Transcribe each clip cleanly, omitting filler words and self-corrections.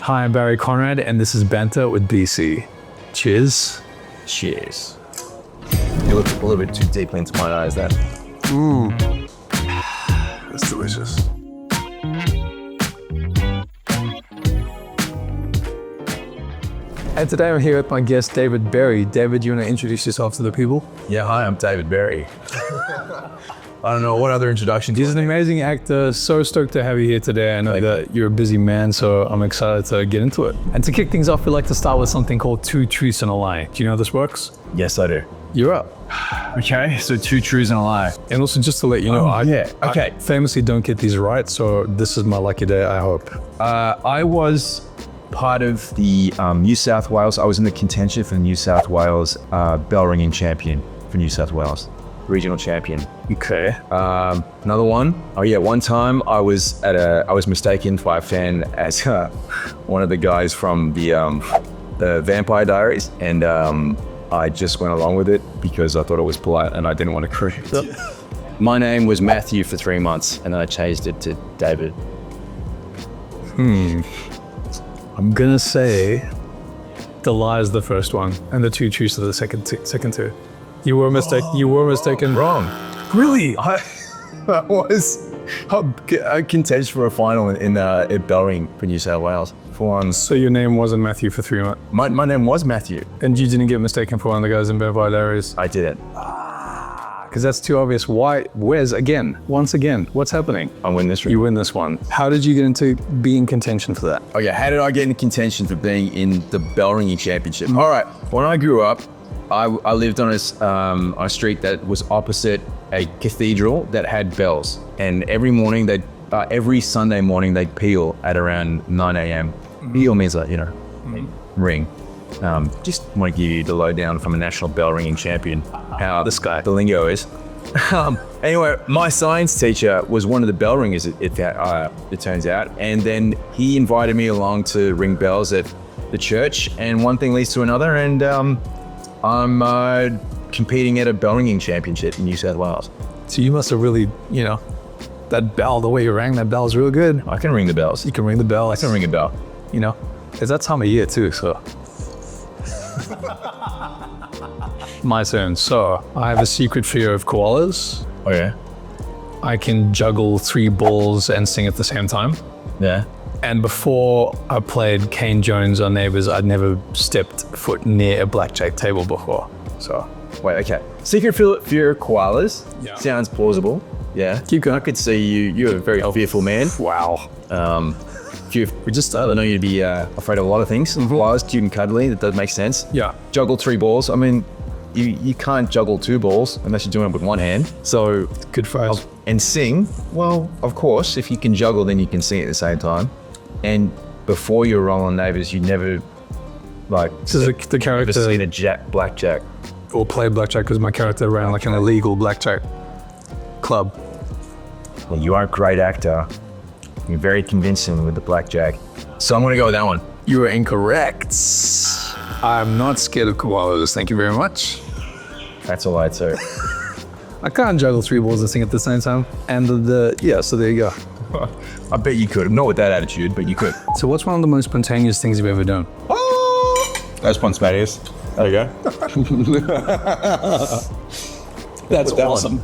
Hi, I'm Barry Conrad, and this is Banter with BC. Cheers. Cheers. You look a little bit too deeply into my eyes, that. That's delicious. And today I'm here with my guest, David Berry. David, you want to introduce yourself to the people? Yeah, hi, I'm David Berry. I don't know, what other introduction? He's an amazing actor. So stoked to have you here today. I know that you're a busy man, so I'm excited to get into it. And to kick things off, we like to start with something called Two Truths and a Lie. Do you know how this works? Yes, I do. You're up. Okay, so 2 truths and a lie. And also, just to let you know, Okay. I famously don't get these right, so this is my lucky day, I hope. I was part of the New South Wales, I was in the contention for the New South Wales bell ringing champion for New South Wales. Regional champion. Okay. Another one. Oh yeah, one time I was mistaken by a fan as one of the guys from the Vampire Diaries, and I just went along with it because I thought it was polite and I didn't want to correct it. My name was Matthew for 3 months, and then I changed it to David. I'm gonna say the lie is the first one, and the 2 truths are the second two. You were mistaken. You were mistaken. Wrong. Really? I was a contest for a final in bell ring for New South Wales for once. So your name wasn't Matthew for 3 months, My name was Matthew. and you didn't get mistaken for one of the guys in Vampire Diaries? I didn't. Because that's too obvious. Why? Where's again? Once again, what's happening? I win this ring. You win this one. How did you get into being contention for that? Okay, how did I get in contention for being in the bell ringing championship? All right, when I grew up, I lived on a street that was opposite a cathedral that had bells, and every Sunday morning they'd peal at around 9 a.m. Peal means like, ring. Just want to give you the lowdown from a national bell ringing champion, how This guy. the lingo is. Anyway, my science teacher was one of the bell ringers, it turns out, and then he invited me along to ring bells at the church, and one thing leads to another, and I'm competing at a bell ringing championship in New South Wales. So you must have really, that bell, the way you rang that bell is real good. I can ring the bells. You can ring the bell. I can ring a bell. It's that time of year too, so. My turn. So I have a secret fear of koalas. Oh yeah? I can juggle 3 balls and sing at the same time. Yeah. And before I played Kane Jones on Neighbours, I'd never stepped foot near a blackjack table before. So Wait, okay. Secret fear of koalas. Yeah. Sounds plausible. Yeah. keep going. I could see you're a very fearful man. Wow. We just started. I know you'd be afraid of a lot of things. Koalas, cute and cuddly, that does make sense. Yeah. Juggle 3 balls. I mean, you can't juggle 2 balls unless you're doing it with one hand. So, Good phrase. and sing, well, of course, if you can juggle, then you can sing at the same time. And before you roll on Neighbours, you never, So the ever character, seen a blackjack. or play blackjack because my character ran like an illegal blackjack club. Well, you are a great actor. You're very convincing with the blackjack. So I'm going to go with that one. You are incorrect. I'm not scared of koalas, thank you very much. That's all I'd say. I can't juggle 3 balls and sing at the same time. And so there you go. I bet you could. Not with that attitude, but you could. So what's one of the most spontaneous things you've ever done? That's spontaneous. There you go. That's that awesome.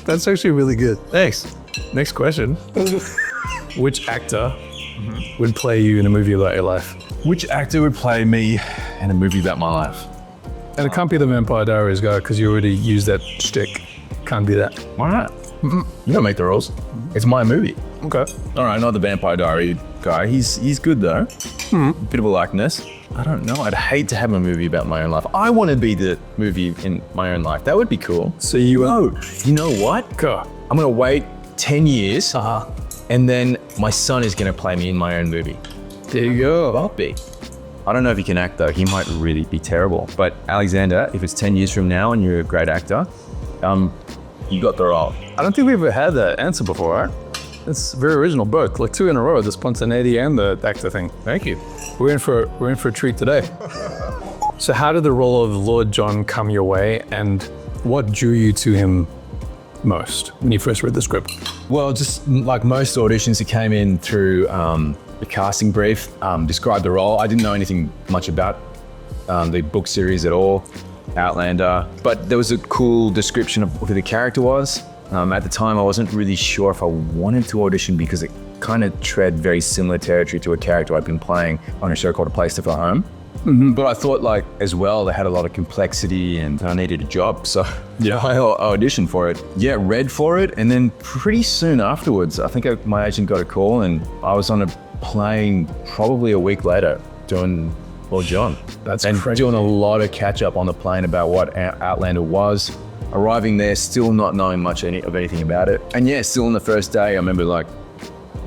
That's actually really good. Thanks. Next question. Which actor would play you in a movie about your life? Which actor would play me in a movie about my life? And it can't be the Vampire Diaries guy because you already used that shtick. Can't be that. Why not? You don't make the rules. It's my movie. Okay. All right, not the Vampire Diary guy. He's good though. Bit of a likeness. I don't know. I'd hate to have a movie about my own life. I want to be the movie in my own life. That would be cool. So you You know what? Go. I'm gonna wait 10 years, and then my son is gonna play me in my own movie. There you go. I'll be. I don't know if he can act though. He might really be terrible. But Alexander, if it's 10 years from now and you're a great actor, you got the role. I don't think we've ever had that answer before, right? It's very original, both. Like 2 in a row, the spontaneity and the actor thing. Thank you. We're in for a treat today. So how did the role of Lord John come your way, and what drew you to him most when you first read the script? Well, just like most auditions, it came in through the casting brief, described the role. I didn't know anything much about the book series at all, Outlander, but there was a cool description of who the character was. At the time, I wasn't really sure if I wanted to audition because it kind of tread very similar territory to a character I'd been playing on a show called A Place to Feel Home. But I thought like as well, they had a lot of complexity and I needed a job. So yeah, I auditioned for it. Yeah, read for it. And then pretty soon afterwards, I think my agent got a call and I was on a plane probably a week later doing Lord John. That's and crazy. doing a lot of catch up on the plane about what Outlander was. Arriving there, still not knowing much of anything about it. And yeah, still on the first day, I remember like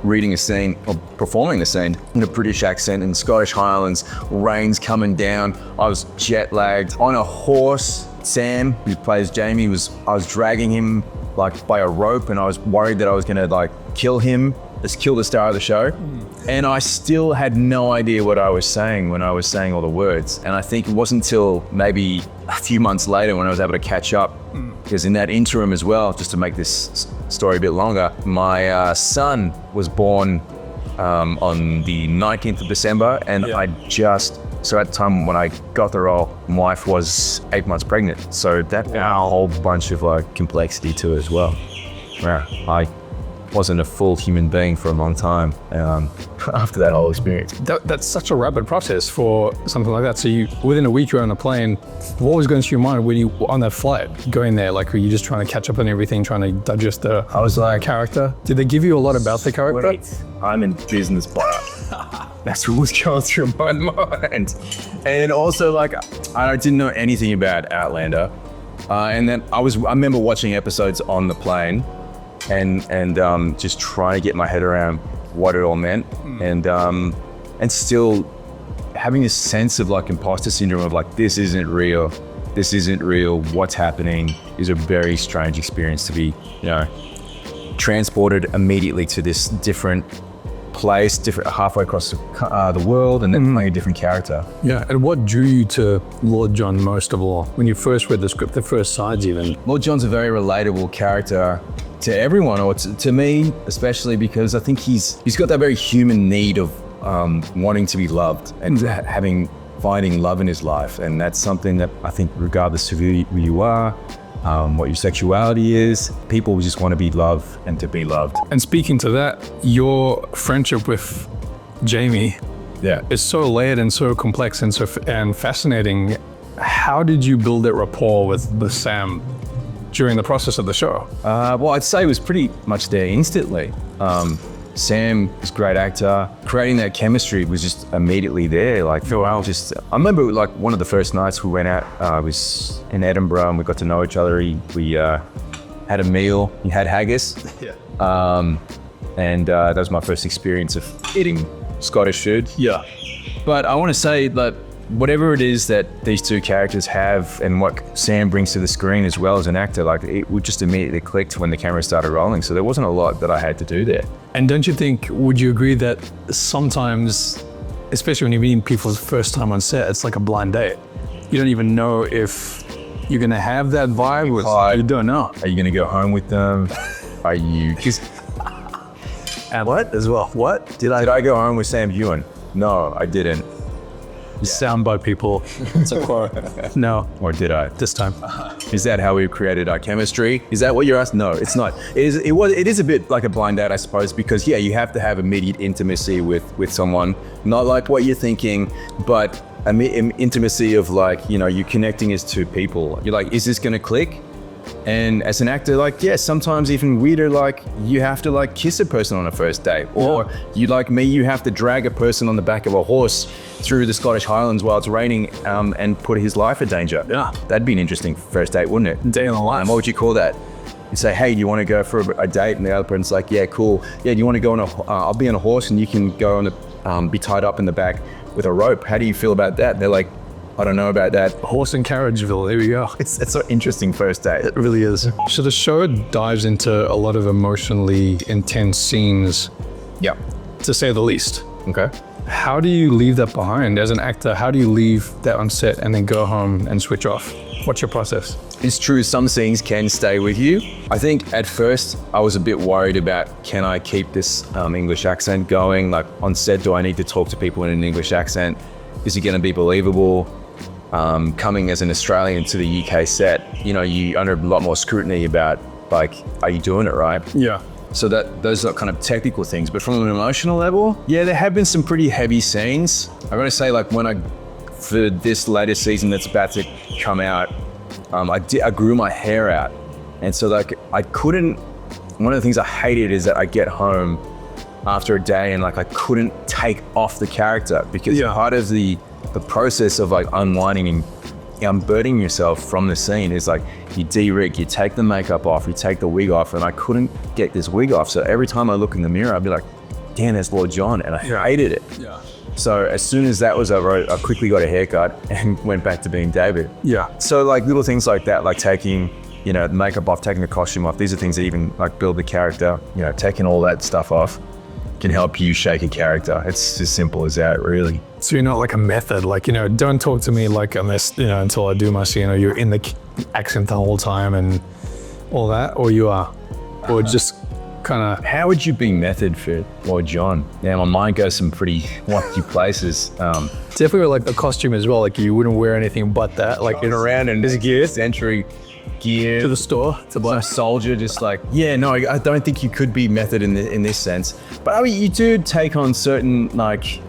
reading a scene or performing the scene in a British accent in the Scottish Highlands, rain's coming down. I was jet lagged on a horse. Sam, who plays Jamie, I was dragging him like by a rope and I was worried that I was gonna like kill him, just kill the star of the show. And I still had no idea what I was saying when I was saying all the words. And I think it wasn't until maybe a few months later when I was able to catch up, because in that interim as well, just to make this story a bit longer, my son was born on the 19th of December, and so at the time when I got the role, my wife was 8 months pregnant. So that a whole bunch of like complexity to it as well. Yeah, I wasn't a full human being for a long time after that whole experience. That's such a rapid process for something like that. So within a week you're on a plane. What was going through your mind when you were on that flight going there? Like, were you just trying to catch up on everything, trying to digest the I was like, character? Did they give you a lot about the character? Wait, I'm in business, but that's what was going through my mind. And also like, I didn't know anything about Outlander. And then I remember watching episodes on the plane and just trying to get my head around what it all meant, and still having this sense of like imposter syndrome of like, this isn't real, what's happening is a very strange experience to be, transported immediately to this different place, halfway across the world, and then playing a different character. Yeah, and what drew you to Lord John most of all? When you first read the script, the first sides even? Lord John's a very relatable character to everyone, or to me especially, because I think he's got that very human need of wanting to be loved and finding love in his life. And that's something that I think regardless of who you are, what your sexuality is, people just want to be loved and to be loved. And speaking to that, your friendship with Jamie is so layered and so complex and fascinating. How did you build that rapport with Sam during the process of the show? Well, I'd say it was pretty much there instantly. Sam is a great actor. Creating that chemistry was just immediately there. Like, I remember like one of the first nights we went out, was in Edinburgh, and we got to know each other. We had a meal. He had haggis. And that was my first experience of eating Scottish food. Yeah. But I want to say that whatever it is that these two characters have and what Sam brings to the screen as well as an actor, like it would just immediately clicked when the camera started rolling. So there wasn't a lot that I had to do there. And don't you think, would you agree that sometimes, especially when you're meeting people for the first time on set, it's like a blind date. You don't even know if you're gonna have that vibe with, you don't know. Are you gonna go home with them? Are you, and what as well? What? Did I go home with Sam Ewan? No, I didn't. Soundbite people. It's a quote. No. Or did I? This time. Is that how we created our chemistry? Is that what you're asking? No, it's not. It is a bit like a blind date, I suppose, because you have to have immediate intimacy with someone. Not like what you're thinking, but intimacy of like, you're connecting as two people. You're like, is this gonna click? And as an actor, like, sometimes even weirder, like you have to like kiss a person on a first date, or you like me, you have to drag a person on the back of a horse through the Scottish Highlands while it's raining, and put his life in danger. Yeah, that'd be an interesting first date, wouldn't it? Day in the life. What would you call that? You say, hey, do you want to go for a date? And the other person's like, yeah, cool. Yeah, do you want to go on I'll be on a horse and you can go on be tied up in the back with a rope. How do you feel about that? They're like, I don't know about that. Horse and Carriageville, there we go. It's an interesting first date. It really is. So the show dives into a lot of emotionally intense scenes. Yeah. To say the least. Okay. How do you leave that behind as an actor? How do you leave that on set and then go home and switch off? What's your process? It's true, some scenes can stay with you. I think at first I was a bit worried about, can I keep this English accent going? Like on set, do I need to talk to people in an English accent? Is it going to be believable? Coming as an Australian to the UK set, you know, you under a lot more scrutiny about like, are you doing it right? Yeah. So those are kind of technical things, but from an emotional level, yeah, there have been some pretty heavy scenes. I gotta say, like for this latest season that's about to come out, I grew my hair out. And so like one of the things I hated is that I get home after a day and like I couldn't take off the character because part of the process of like unwinding and unburdening yourself from the scene is like you de-rig, you take the makeup off, you take the wig off, and I couldn't get this wig off. So every time I look in the mirror, I'd be like, damn, there's Lord John, and I hated it. Yeah. So as soon as that was over, I quickly got a haircut and went back to being David. Yeah. So like little things like that, like taking, you know, the makeup off, taking the costume off, these are things that even like build the character, you know, taking all that stuff off can help you shake a character. It's as simple as that, really. So you're not like a method, like, you know, don't talk to me like unless, you know, until I do my scene, or you're in the accent the whole time and all that, or you are, or just kind of. How would you be method for Lord John? Yeah, my mind goes some pretty wacky places. Definitely like the costume as well, like you wouldn't wear anything but that, like Get around and just gear, century gear. to the store to buy. A soldier, just like, yeah, no, I don't think you could be method in this sense. But I mean, you do take on certain like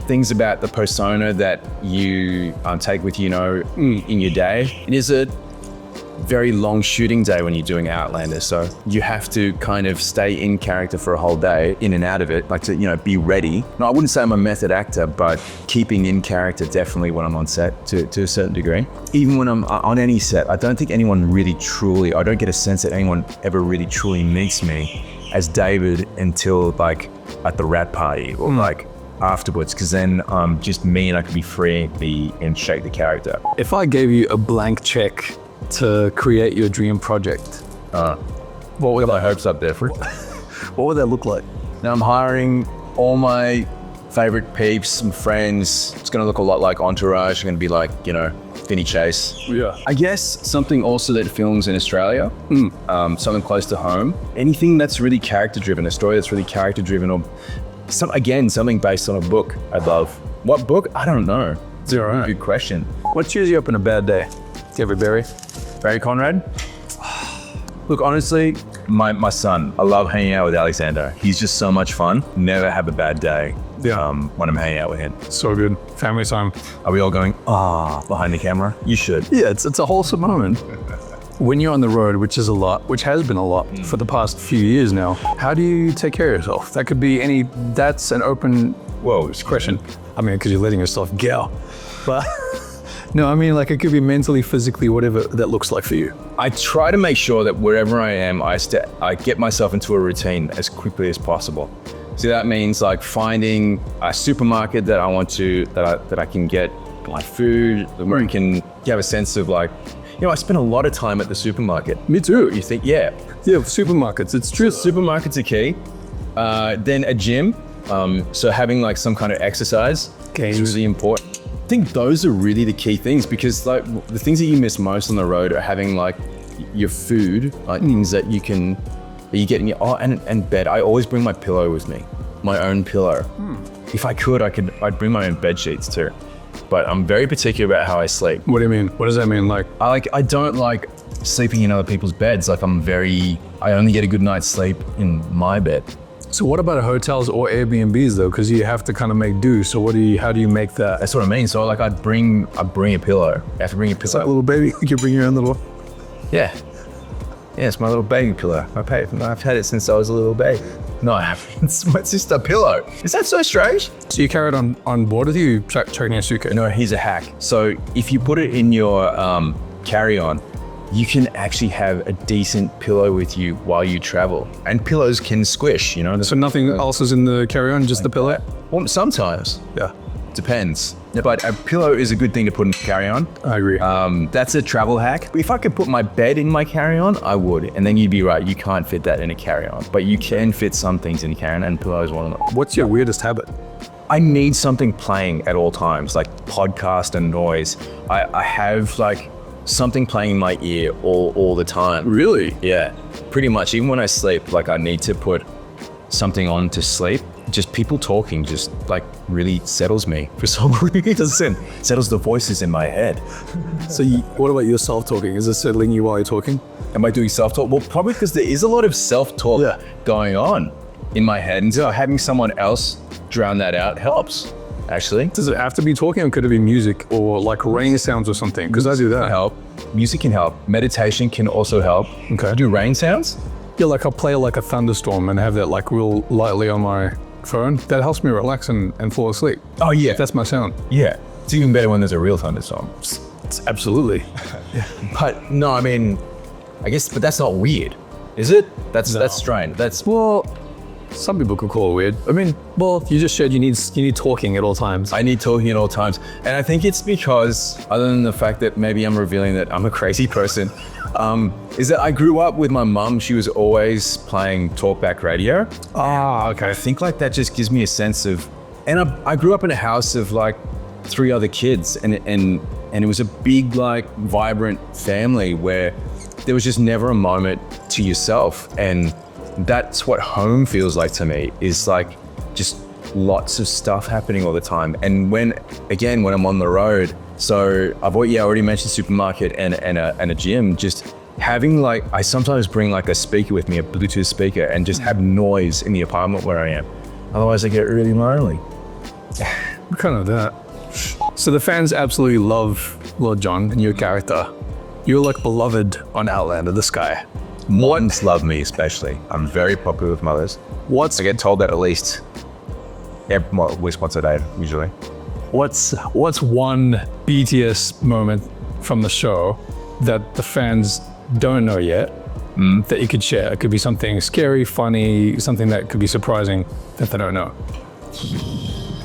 things about the persona that you take with you, you know, in your day. It is a very long shooting day when you're doing Outlander, so you have to kind of stay in character for a whole day, in and out of it, like to, you know, be ready. No, I wouldn't say I'm a method actor, but keeping in character definitely when I'm on set to a certain degree. Even when I'm on any set, I don't think anyone really truly, I don't get a sense that anyone ever really truly meets me as David until like at the rat party or like afterwards, because then just me and I could be free and shake the character. If I gave you a blank check to create your dream project, what would My hopes up there for it. what would that look like? Now I'm hiring all my favorite peeps, some friends. It's gonna look a lot like Entourage. It's gonna be like, you know, Vinny Chase. Yeah. I guess something also that films in Australia, something close to home. Anything that's really character driven, a story that's really character driven, or something based on a book I'd love. What book? I don't know. Zero. Good question. What cheers you up on a bad day? Do you have a berry? Barry Conrad? Look, honestly, my son, I love hanging out with Alexander. He's just so much fun. Never have a bad day when I'm hanging out with him. So good. Family time. Are we all going, behind the camera? You should. Yeah, it's a wholesome moment. When you're on the road, which is a lot, which has been a lot for the past few years now, how do you take care of yourself? That could be that's an open question. I mean, because you're letting yourself go. But no, I mean, like it could be mentally, physically, whatever that looks like for you. I try to make sure that wherever I am, I get myself into a routine as quickly as possible. So that means like finding a supermarket that I want to, that I can get my food, where you can have a sense of like, you know, I spend a lot of time at the supermarket. Me too. You think, yeah, supermarkets. It's true. Supermarkets are key. Then a gym. So having like some kind of exercise is really important. I think those are really the key things, because like the things that you miss most on the road are having like your food, like things that you get in your, and bed. I always bring my pillow with me, my own pillow. If I could, I'd bring my own bed sheets too. But I'm very particular about how I sleep. What do you mean? What does that mean? Like, I don't like sleeping in other people's beds. Like I only get a good night's sleep in my bed. so what about hotels or Airbnbs though? Because you have to kind of make do. So how do you make that? That's what I mean. So like I'd bring a pillow. I have to bring a pillow. It's like a little baby. You bring your own little. Yeah. Yeah, it's my little baby pillow. I've had it since I was a little baby. No, I haven't. It's just a pillow. Is that so strange? So you carry it on board with you, chucking your suitcase? No, here's a hack. So if you put it in your carry-on, you can actually have a decent pillow with you while you travel. And pillows can squish, you know? So nothing else is in the carry-on, just the pillow? Well, sometimes. Yeah. Depends. But a pillow is a good thing to put in carry-on. I agree. That's a travel hack. If I could put my bed in my carry-on, I would. And then you'd be right, you can't fit that in a carry-on. But you can fit some things in a carry-on, and pillow is one of them. What's your weirdest habit? I need something playing at all times, like podcast and noise. I have like something playing in my ear all the time. Really? Yeah, pretty much. Even when I sleep, like I need to put something on to sleep. Just people talking just like really settles me for some reason. Settles the voices in my head. So what about your self-talking? Is it settling you while you're talking? Am I doing self-talk? Well, probably because there is a lot of self-talk going on in my head. And so having someone else drown that out helps, actually. Does it have to be talking, or could it be music or like rain sounds or something? Because I do that. Help. Music can help. Meditation can also help. Okay. Do rain sounds? Yeah, like I'll play like a thunderstorm and have that like real lightly on my phone. That helps me relax and fall asleep. Oh, yeah. That's my sound. Yeah. It's even better when there's a real thunderstorm. It's absolutely. But no, I mean, I guess, but that's not weird, is it? That's strange. That's Well, some people could call it weird. I mean, well, you just said you need talking at all times. I need talking at all times. And I think it's because, other than the fact that maybe I'm revealing that I'm a crazy person, is that I grew up with my mum. She was always playing talkback radio. Okay. I think like that just gives me a sense of, and I grew up in a house of like 3 other kids, and it was a big, like, vibrant family where there was just never a moment to yourself. And that's what home feels like to me, is like just lots of stuff happening all the time. And when I'm on the road, so I've already mentioned supermarket and a gym, just having like, I sometimes bring like a speaker with me, a Bluetooth speaker, and just have noise in the apartment where I am. Otherwise I get really lonely. We're kind of that. So the fans absolutely love Lord John and your character. You're like beloved on Outlander, the sky. Moms love me especially. I'm very popular with mothers. I get told that at least once a day, usually. What's one BTS moment from the show that the fans don't know yet that you could share? It could be something scary, funny, something that could be surprising that they don't know.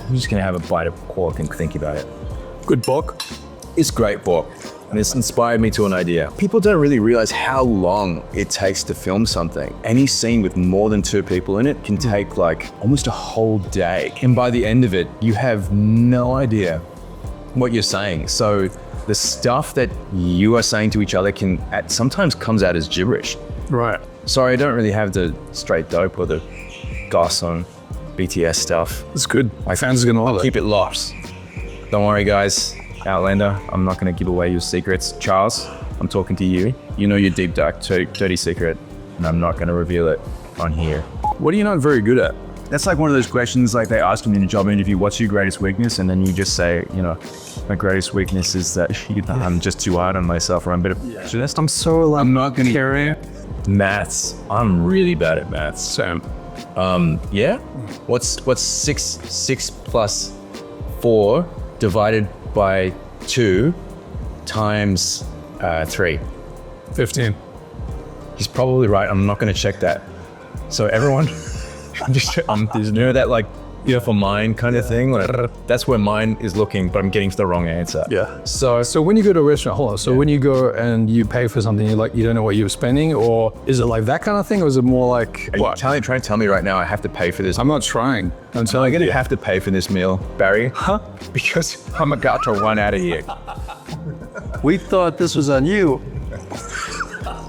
I'm just gonna have a bite of pork and think about it. Good book. It's great pork, and it's inspired me to an idea. People don't really realize how long it takes to film something. Any scene with more than 2 people in it can take like almost a whole day. And by the end of it, you have no idea what you're saying. So the stuff that you are saying to each other sometimes comes out as gibberish. Right. Sorry, I don't really have the straight dope or the goss on BTS stuff. It's good. My fans are gonna love it. Keep it lost. Don't worry, guys. Outlander, I'm not going to give away your secrets. Charles, I'm talking to you. You know your deep, dark, dirty secret, and I'm not going to reveal it on here. What are you not very good at? That's like one of those questions like they ask you in a job interview, what's your greatest weakness? And then you just say, my greatest weakness is that I'm just too hard on myself, or I'm a bit of perfectionist. I'm so like, I'm not going to carry. Maths. I'm really bad at maths. Same. Yeah? What's 6 plus 4 divided by 2 times 3? 15. He's probably right. I'm not going to check that. So everyone, there's that like, for mine kind of thing. Like, that's where mine is looking, but I'm getting to the wrong answer. Yeah. So when you go to a restaurant, hold on. So when you go and you pay for something, you don't know what you're spending, or is it like that kind of thing, or is it more like what? Trying to tell me right now I have to pay for this? I'm not trying. I'm telling you. I'm going to have to pay for this meal, Barry. Huh? Because I'm about to run out of here. We thought this was on you.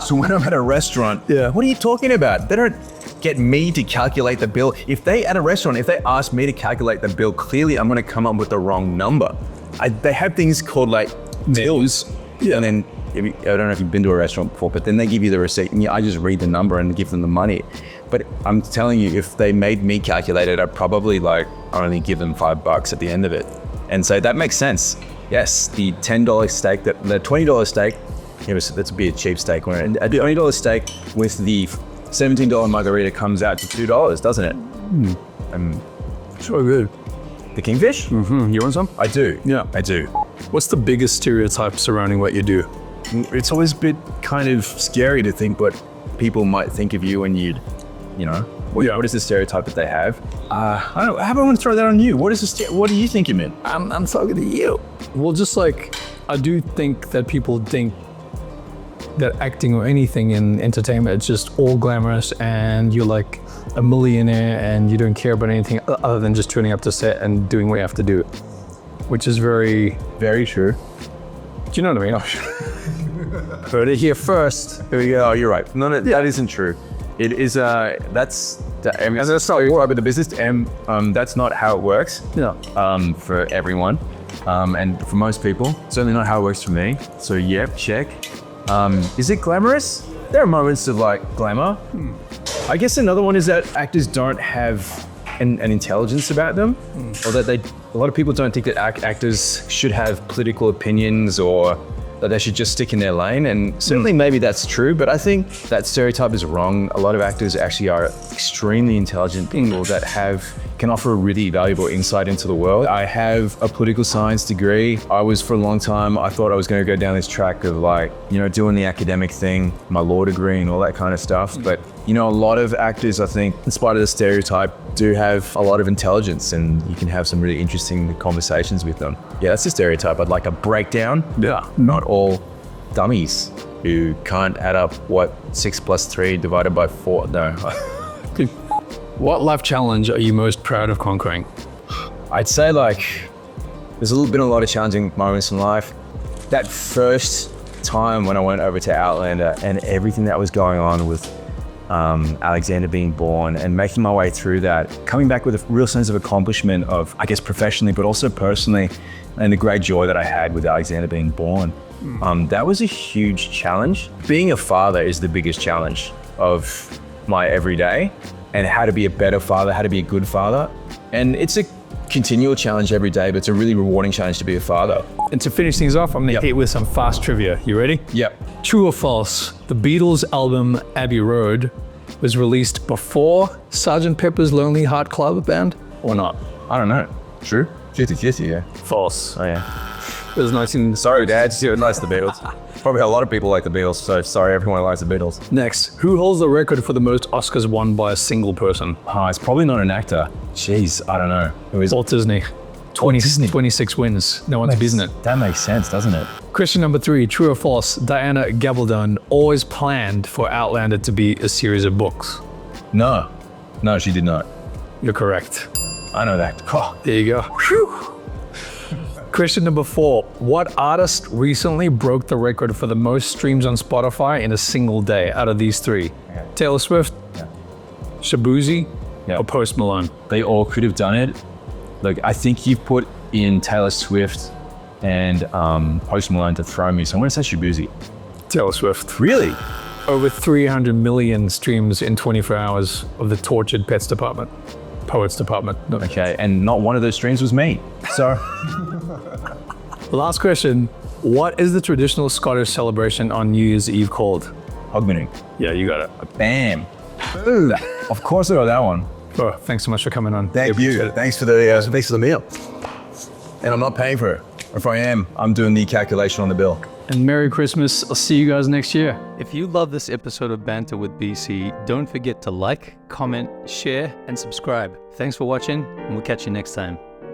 So when I'm at a restaurant, Yeah. What are you talking about? They don't get me to calculate the bill. If they ask me to calculate the bill, clearly I'm going to come up with the wrong number. They have things called like tills. Yeah. And then, I don't know if you've been to a restaurant before, but then they give you the receipt and I just read the number and give them the money. But I'm telling you, if they made me calculate it, I'd probably like only give them $5 at the end of it. And so that makes sense. Yes, the $10 steak, the $20 steak, that's a bit of cheap steak. A $20 steak with the $17 margarita comes out to $2, doesn't it? So good. The kingfish? You want some? I do. Yeah. I do. What's the biggest stereotype surrounding what you do? It's always a bit kind of scary to think what People might think of you and what is the stereotype that they have? I don't. How about I want to throw that on you? What do you think you mean? I'm talking to you. Well, just like, I do think that people think that acting or anything in entertainment, it's just all glamorous and you're like a millionaire and you don't care about anything other than just turning up to set and doing what you have to do, which is very, Very true. do you know what I mean? Heard it here first. Here we go. Oh, you're right. No, that isn't true. It is, that's not what with the business, and that's not how it works. For everyone. And for most people, certainly not how it works for me. So yep, check. Is it glamorous? There are moments of like glamour. I guess another one is that actors don't have an intelligence about them, or that a lot of people don't think that actors should have political opinions or that they should just stick in their lane. And certainly maybe that's true, but I think that stereotype is wrong. A lot of actors actually are extremely intelligent people that can offer a really valuable insight into the world. I have a political science degree. I was, for a long time, I thought I was going to go down this track of like, doing the academic thing, my law degree and all that kind of stuff. But, a lot of actors, I think, in spite of the stereotype, do have a lot of intelligence, and you can have some really interesting conversations with them. Yeah, that's the stereotype. I'd like a breakdown. Yeah. Not all dummies who can't add up 6 + 3 divided by 4. No. What life challenge are you most proud of conquering? I'd say there's been a lot of challenging moments in life. That first time when I went over to Outlander and everything that was going on with Alexander being born and making my way through that, coming back with a real sense of accomplishment of, I guess, professionally, but also personally, and the great joy that I had with Alexander being born. That was a huge challenge. Being a father is the biggest challenge of my everyday, and how to be a better father, how to be a good father. And it's a continual challenge every day, but it's a really rewarding challenge to be a father. And to finish things off, I'm gonna hit with some fast trivia. You ready? Yep. True or false, the Beatles album Abbey Road was released before Sgt. Pepper's Lonely Heart Club Band, or not? I don't know. True? 50-50, yeah. False. Oh, yeah. It was 19... Sorry, Dad. You likes the Beatles. Probably a lot of people like the Beatles, so sorry everyone likes the Beatles. Next, who holds the record for the most Oscars won by a single person? It's probably not an actor. Jeez, I don't know. Who is Walt Disney. 26 wins. No one's beaten it. That makes sense, doesn't it? Question number 3, true or false, Diana Gabaldon always planned for Outlander to be a series of books? No, she did not. You're correct. I know that. Oh, there you go. Whew. Question number 4, what artist recently broke the record for the most streams on Spotify in a single day out of these 3? Okay. Taylor Swift, Shabuzi, Yeah. or Post Malone? They all could have done it. Look, I think you've put in Taylor Swift and Post Malone to throw me, so I'm going to say Shabuzi. Taylor Swift. Really? Over 300 million streams in 24 hours of the tortured Poets Department. No. Okay, and not one of those streams was me. So, Last question. What is the traditional Scottish celebration on New Year's Eve called? Hogmanay. Yeah, you got it. Bam. Ooh, of course I got that one. Oh, thanks so much for coming on. Thank you. Thanks for the meal. And I'm not paying for it. Or if I am, I'm doing the calculation on the bill. And Merry Christmas. I'll see you guys next year. If you love this episode of Banter with BC, don't forget to like, comment, share, and subscribe. Thanks for watching, and we'll catch you next time.